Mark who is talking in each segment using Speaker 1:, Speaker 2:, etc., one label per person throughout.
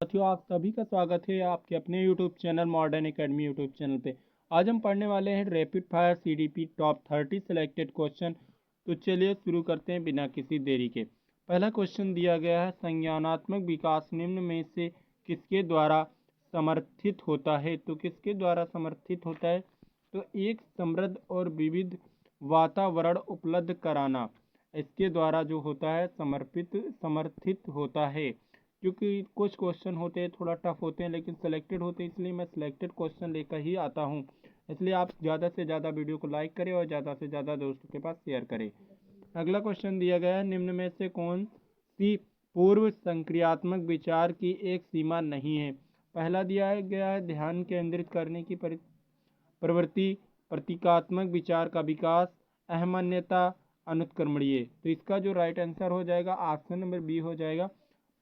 Speaker 1: साथियों, आप सभी का स्वागत है आपके अपने YouTube channel modern academy YouTube channel पे। आज हम पढ़ने वाले हैं rapid fire CDP top 30 selected question. तो चलिए शुरू करते हैं बिना किसी देरी के। पहला क्वेश्चन दिया गया है, संज्ञानात्मक विकास निम्न में से किसके द्वारा समर्थित होता है। तो किसके द्वारा समर्थित होता है? तो एक समृद्ध और विविध वातावरण उपलब्ध कराना, इसके द्वारा जो होता है समर्थित होता है। क्योंकि कुछ क्वेश्चन होते हैं थोड़ा टफ होते हैं लेकिन सिलेक्टेड होते हैं, इसलिए मैं सिलेक्टेड क्वेश्चन लेकर ही आता हूँ। इसलिए आप ज़्यादा से ज़्यादा वीडियो को लाइक करें और ज़्यादा से ज़्यादा दोस्तों के पास शेयर करें। अगला क्वेश्चन दिया गया है, निम्न में से कौन सी पूर्व संक्रियात्मक विचार की एक सीमा नहीं है। पहला दिया गया है, ध्यान केंद्रित करने की प्रवृत्ति, प्रतीकात्मक विचार का विकास, अहमन्यता, अनुत्क्रमणीय। तो इसका जो राइट आंसर हो जाएगा ऑप्शन नंबर बी हो जाएगा,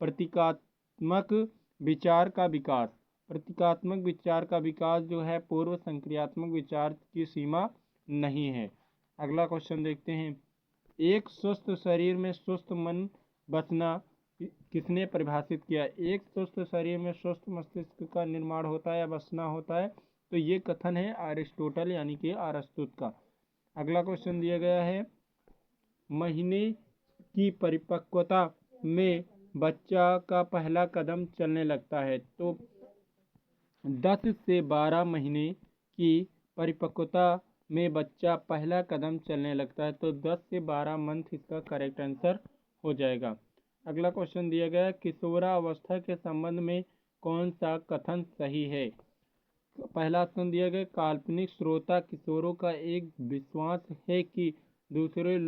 Speaker 1: प्रतीकात्मक विचार का विकास। प्रतीकात्मक विचार का विकास जो है पूर्व संक्रियात्मक विचार की सीमा नहीं है। अगला क्वेश्चन देखते हैं, एक स्वस्थ शरीर में स्वस्थ मन बसना किसने परिभाषित किया। एक स्वस्थ शरीर में स्वस्थ मस्तिष्क का निर्माण होता है या बसना होता है। तो ये कथन है अरिस्टोटल यानी कि अरस्तुत का। अगला क्वेश्चन दिया गया है, महीने की परिपक्वता में बच्चा का पहला कदम चलने लगता है। तो 10 से 12 महीने की परिपक्वता में बच्चा पहला कदम चलने लगता है। तो 10 से 12 मंथ इसका करेक्ट आंसर हो जाएगा। अगला क्वेश्चन दिया गया, किशोरावस्था के संबंध में कौन सा कथन सही है। पहला ऑप्शन दिया गया, काल्पनिक श्रोता किशोरों का एक विश्वास है कि दूसरे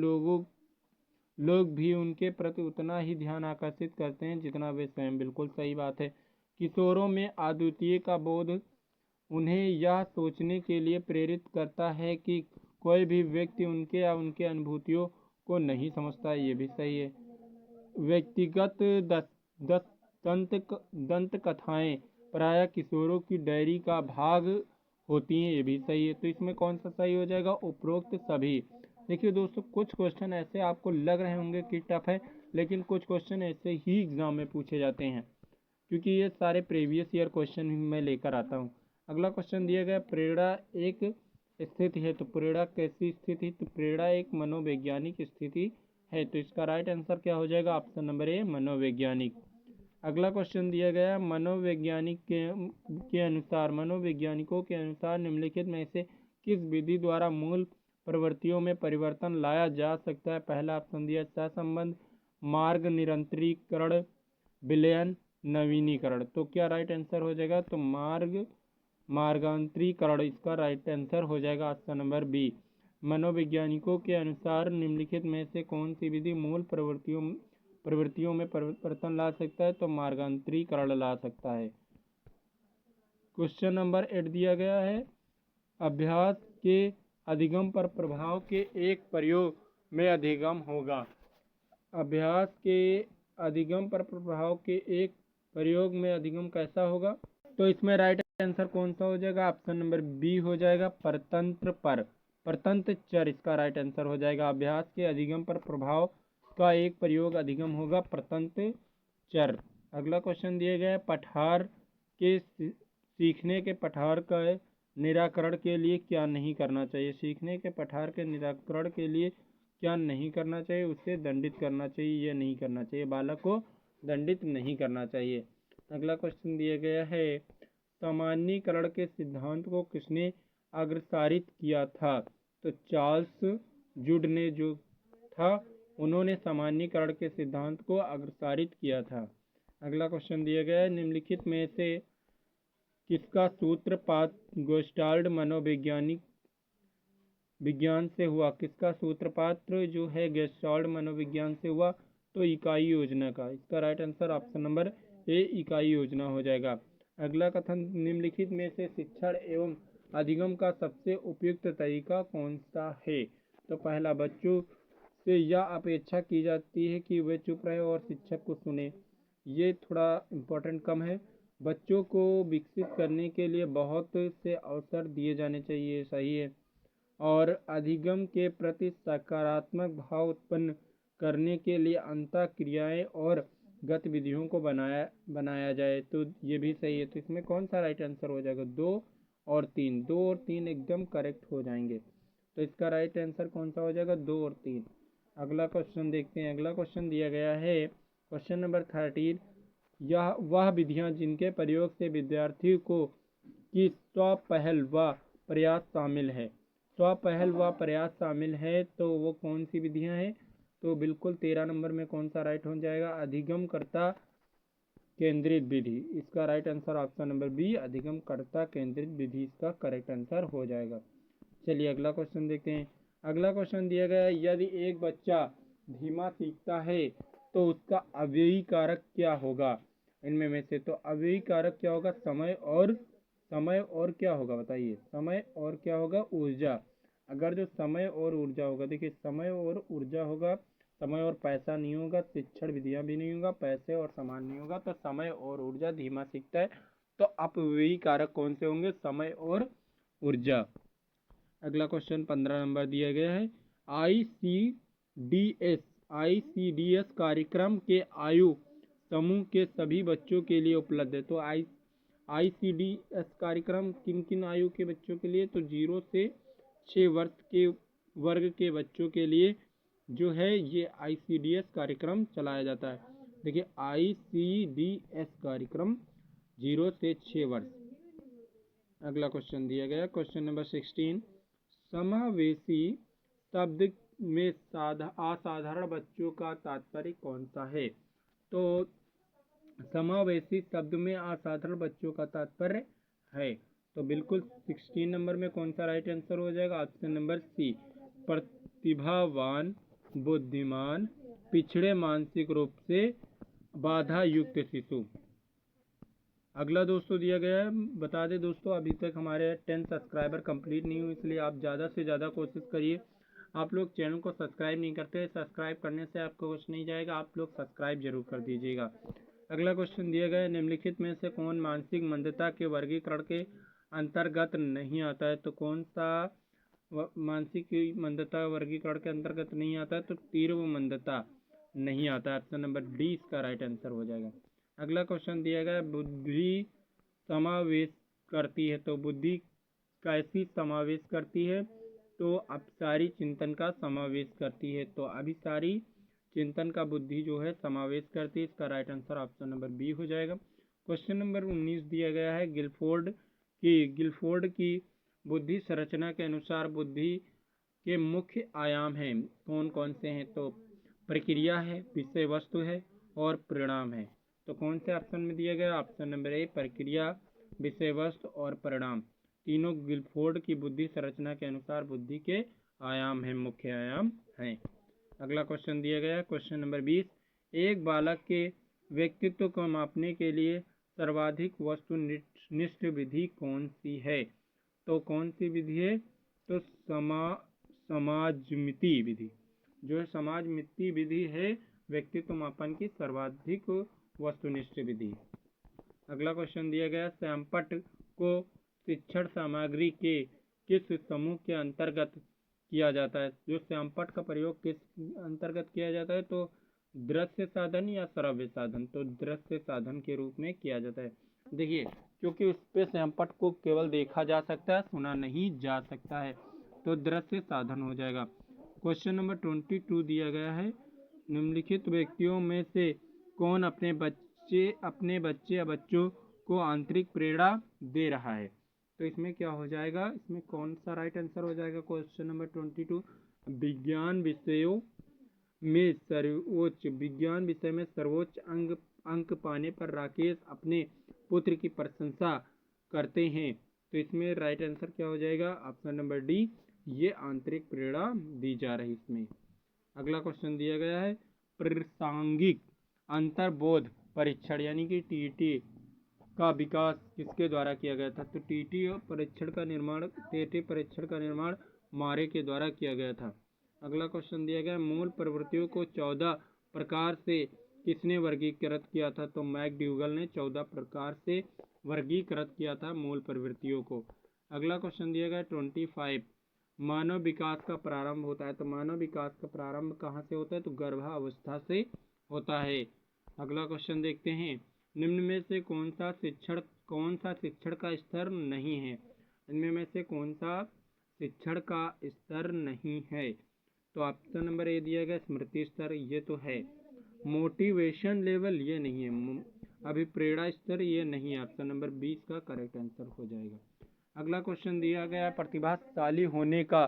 Speaker 1: लोग भी उनके प्रति उतना ही ध्यान आकर्षित करते हैं जितना वे स्वयं। बिल्कुल सही बात है। किशोरों में अद्वितीय का बोध उन्हें यह सोचने के लिए प्रेरित करता है कि कोई भी व्यक्ति उनके या उनके अनुभूतियों को नहीं समझता है। ये भी सही है। व्यक्तिगत दंत कथाएं प्रायः किशोरों की डायरी का भाग होती हैं। ये भी सही है। तो इसमें कौन सा सही हो जाएगा, उपरोक्त सभी। देखिए दोस्तों, कुछ क्वेश्चन ऐसे आपको लग रहे होंगे कि टफ है, लेकिन कुछ क्वेश्चन ऐसे ही एग्जाम में पूछे जाते हैं क्योंकि ये सारे प्रीवियस ईयर क्वेश्चन मैं लेकर आता हूँ। अगला क्वेश्चन दिया गया, प्रेरणा एक स्थिति है। तो प्रेरणा कैसी स्थिति? तो प्रेरणा एक मनोवैज्ञानिक स्थिति है। तो इसका राइट आंसर क्या हो जाएगा, ऑप्शन नंबर ए, मनोवैज्ञानिक। अगला क्वेश्चन दिया गया, मनोवैज्ञानिकों के अनुसार निम्नलिखित में से किस विधि द्वारा मूल प्रवृत्तियों में परिवर्तन लाया जा सकता है। पहला ऑप्शन दिया, सहसंबंध, मार्ग निरंतरीकरण, विलयन, नवीनीकरण। तो क्या राइट आंसर हो जाएगा, तो मार्गांतरीकरण इसका राइट आंसर हो जाएगा, ऑप्शन नंबर बी। मनोवैज्ञानिकों के अनुसार निम्नलिखित में से कौन सी विधि मूल प्रवृत्तियों में परिवर्तन ला सकता है। तो मार्गांतरीकरण ला सकता है। क्वेश्चन नंबर 8 दिया गया है, अभ्यास के अधिगम पर प्रभाव के एक प्रयोग में अधिगम होगा। अभ्यास के अधिगम पर प्रभाव के एक प्रयोग में अधिगम कैसा होगा। तो इसमें राइट आंसर कौन सा हो जाएगा, ऑप्शन नंबर बी हो जाएगा, परतंत्र पर, परतंत्र चर इसका राइट आंसर हो जाएगा। अभ्यास के अधिगम पर प्रभाव का एक प्रयोग अधिगम होगा, परतंत्र चर। अगला क्वेश्चन दिया गया है, पठार के सीखने के पठार का निराकरण के लिए क्या नहीं करना चाहिए। सीखने के पठार के निराकरण के लिए क्या नहीं करना चाहिए, उसे दंडित करना चाहिए या नहीं करना चाहिए, बालक को दंडित नहीं करना चाहिए। अगला क्वेश्चन दिया गया है, सामान्यीकरण के सिद्धांत को किसने अग्रसारित किया था। तो चार्ल्स जूड ने जो था उन्होंने सामान्यीकरण के सिद्धांत को अग्रसारित किया था। अगला क्वेश्चन दिया गया है, निम्नलिखित में से किसका सूत्रपात गेस्टाल्ट मनोवैज्ञानिक विज्ञान से हुआ। किसका सूत्रपात जो है गेस्टाल्ट मनोविज्ञान से हुआ। तो इकाई योजना का, इसका right answer option number A, इकाई योजना हो जाएगा। अगला कथन, निम्नलिखित में से शिक्षण एवं अधिगम का सबसे उपयुक्त तरीका कौन सा है। तो पहला, बच्चों से यह अपेक्षा की जाती है कि वे चुप रहे और शिक्षक को सुने। ये थोड़ा इम्पोर्टेंट कम है। बच्चों को विकसित करने के लिए बहुत से अवसर दिए जाने चाहिए, सही है। और अधिगम के प्रति सकारात्मक भाव उत्पन्न करने के लिए अंतः क्रियाएं और गतिविधियों को बनाया जाए, तो ये भी सही है। तो इसमें कौन सा राइट आंसर हो जाएगा? 2 और 3, 2 और 3 एकदम करेक्ट हो जाएंगे। तो इसका राइट आंसर कौन सा हो जाएगा? 2 और 3। अगला क्वेश्चन देखते हैं। अगला क्वेश्चन दिया गया है क्वेश्चन नंबर 13। यह वह विधियां जिनके प्रयोग से विद्यार्थी को की स्वपहल व प्रयास शामिल है। स्वपहल व प्रयास शामिल है, तो वो कौन सी विधियां हैं? तो बिल्कुल 13 नंबर में कौन सा राइट हो जाएगा? अधिगमकर्ता केंद्रित विधि। इसका right answer option number B, अधिगमकर्ता केंद्रित विधि इसका करेक्ट आंसर हो जाएगा। चलिए अगला क्वेश्चन देखते हैं। अगला क्वेश्चन दिया गया है, यदि एक बच्चा धीमा सीखता है तो उसका अव्ययी कारक क्या होगा? इनमें में से तो अव्ययी कारक क्या होगा? समय और क्या होगा बताइए? समय और क्या होगा? ऊर्जा। अगर जो समय और ऊर्जा होगा, देखिए समय और ऊर्जा होगा, समय और पैसा नहीं होगा, शिक्षण विधियां भी नहीं होगा, पैसे और सामान नहीं होगा, तो समय और ऊर्जा धीमा सीखता है। तो अपव्ययी कारक कौन से होंगे? समय और ऊर्जा। अगला क्वेश्चन 15 नंबर दिया गया है। आईसीडीएस कार्यक्रम के आयु समूह के सभी बच्चों के लिए उपलब्ध है। तो आईसीडीएस कार्यक्रम किन किन आयु के बच्चों के लिए? तो 0 से 6 वर्ष के वर्ग के बच्चों के लिए जो है ये आईसीडीएस कार्यक्रम चलाया जाता है। देखिए आईसीडीएस कार्यक्रम 0 से 6 वर्ष। अगला क्वेश्चन दिया गया क्वेश्चन नंबर 16। समावेशी शब्द में असाधारण बच्चों का तात्पर्य कौन सा है? तो समावेशी शब्द में असाधारण बच्चों का तात्पर्य है, तो बिल्कुल 16 नंबर में कौन सा राइट आंसर हो जाएगा? ऑप्शन नंबर सी, प्रतिभावान, बुद्धिमान, पिछड़े मानसिक रूप से, बाधा युक्त शिशु। अगला दोस्तों दिया गया है, बता दें दोस्तों अभी तक हमारे 10 सब्सक्राइबर कंप्लीट नहीं हुए, इसलिए आप ज़्यादा से ज़्यादा कोशिश करिए। आप लोग चैनल को सब्सक्राइब नहीं करते, सब्सक्राइब करने से आपको कुछ नहीं जाएगा, आप लोग सब्सक्राइब जरूर कर दीजिएगा। अगला क्वेश्चन दिया गया है, निम्नलिखित में से कौन मानसिक मंदता के वर्गीकरण के अंतर्गत नहीं आता है? तो कौन सा मानसिक मंदता वर्गीकरण के अंतर्गत नहीं आता है? तो तीव्र मंदता नहीं आता है। ऑप्शन नंबर डी इसका राइट आंसर हो जाएगा। अगला क्वेश्चन दिया गया, बुद्धि समावेश करती है। तो बुद्धि कैसी समावेश करती है? तो अभिसारी चिंतन का समावेश करती है। तो अभिसारी चिंतन का बुद्धि जो है समावेश करती है। इसका right answer option number B हो जाएगा। क्वेश्चन नंबर 19 दिया गया है, गिलफोर्ड की बुद्धि संरचना के अनुसार बुद्धि के मुख्य आयाम हैं, कौन कौन से हैं? तो प्रक्रिया है, विषय वस्तु है और परिणाम है। तो कौन से ऑप्शन में दिया गया? ऑप्शन नंबर ए, प्रक्रिया, विषय वस्तु और परिणाम, तीनों गिलफोर्ड की बुद्धि संरचना के अनुसार बुद्धि के आयाम हैं, मुख्य आयाम हैं। अगला क्वेश्चन दिया गया क्वेश्चन नंबर 20। एक बालक के व्यक्तित्व को मापने के लिए सर्वाधिक वस्तुनिष्ठ विधि कौन सी है? तो कौन सी विधि है? तो समाजमिति विधि। जो है समाजमिति विधि है व्यक्तित्व मापन की सर्वाधिक वस्तुनिष्ठ विधि। अगला क्वेश्चन दिया गया, सैमपट को शिक्षण सामग्री के किस समूह के अंतर्गत किया जाता है? जो सैमपट का प्रयोग किस अंतर्गत किया जाता है? तो दृश्य साधन या श्रव्य साधन। तो दृश्य साधन के रूप में किया जाता है। देखिए क्योंकि उस पे सैमपट को केवल देखा जा सकता है, सुना नहीं जा सकता है, तो दृश्य साधन हो जाएगा। क्वेश्चन नंबर 22 दिया गया है, निम्नलिखित व्यक्तियों में से कौन अपने बच्चे या बच्चों को आंतरिक प्रेरणा दे रहा है? तो इसमें क्या हो जाएगा? इसमें कौन सा राइट आंसर हो जाएगा? क्वेश्चन नंबर 22, विज्ञान विषय में सर्वोच्च अंक पाने पर राकेश अपने पुत्र की प्रशंसा करते हैं। तो इसमें राइट आंसर क्या हो जाएगा? ऑप्शन नंबर डी, ये आंतरिक प्रेरणा दी जा रही इसमें। अगला क्वेश्चन दिया गया है, प्रासंगिक अंतर्बोध परीक्षण यानी कि टीटी का विकास किसके द्वारा किया गया था? तो टीटी परीक्षण का निर्माण मारे के द्वारा किया गया था। अगला क्वेश्चन दिया गया, मूल प्रवृत्तियों को 14 प्रकार से किसने वर्गीकृत किया था? तो मैकडूगल ने 14 प्रकार से वर्गीकृत किया था मूल प्रवृत्तियों को। अगला क्वेश्चन दिया गया 25, मानव विकास का प्रारंभ होता है। तो मानव विकास का प्रारंभ कहाँ से होता है? तो गर्भावस्था से होता है। अगला क्वेश्चन देखते हैं, निम्न में से कौन सा शिक्षण का स्तर नहीं है? इनमें में से कौन सा शिक्षण का स्तर नहीं है? तो ऑप्शन नंबर ए दिया गया स्मृति स्तर, ये तो है। मोटिवेशन लेवल, ये नहीं है। अभिप्रेरणा स्तर, ये नहीं है। ऑप्शन नंबर 20 का करेक्ट आंसर हो जाएगा। अगला क्वेश्चन दिया गया, प्रतिभाशाली होने का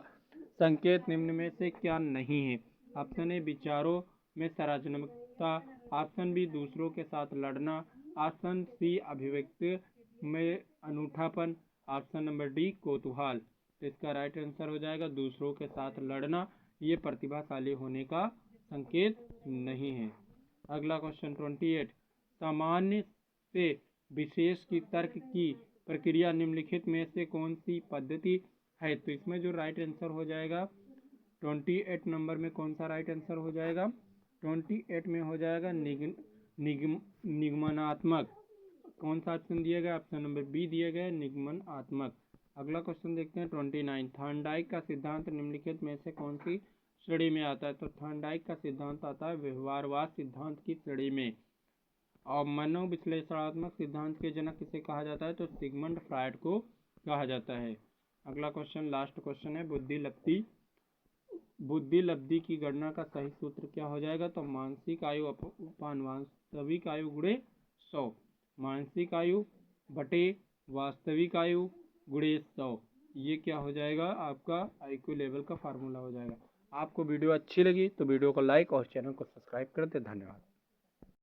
Speaker 1: संकेत निम्न में से क्या नहीं है? ऑप्शन ए विचारों में सृजनात्मकता, ऑप्शन बी दूसरों के साथ लड़ना, ऑप्शन सी अभिव्यक्ति में अनूठापन, ऑप्शन नंबर डी कौतूहल। तो इसका राइट आंसर हो जाएगा दूसरों के साथ लड़ना, ये प्रतिभाशाली होने का संकेत नहीं है। अगला क्वेश्चन 28, सामान्य से विशेष की तर्क की प्रक्रिया निम्नलिखित में से कौन सी पद्धति है? तो इसमें जो राइट आंसर हो जाएगा 28 नंबर में कौन सा राइट आंसर हो जाएगा? 28 में हो जाएगा निगमनात्मक। कौन सा ऑप्शन दिया गया? ऑप्शन नंबर बी दिया गया निगमनात्मक। अगला क्वेश्चन देखते हैं 29, थॉर्नडाइक का सिद्धांत निम्नलिखित में से कौन सी श्रेणी में आता है? तो थॉर्नडाइक का सिद्धांत आता है व्यवहारवाद सिद्धांत की श्रेणी में। और मनोविश्लेषणात्मक सिद्धांत के जनक किसे कहा जाता है? तो सिगमंड फ्रायड को कहा जाता है। अगला क्वेश्चन लास्ट क्वेश्चन है, बुद्धि लब्धि की गणना का सही सूत्र क्या हो जाएगा? तो मानसिक आयु अपान वास्तविक आयु गुणे 100, मानसिक आयु बटे वास्तविक आयु गुणे 100, ये क्या हो जाएगा? आपका IQ लेवल का फार्मूला हो जाएगा। आपको वीडियो अच्छी लगी तो वीडियो को लाइक और चैनल को सब्सक्राइब कर दे। धन्यवाद।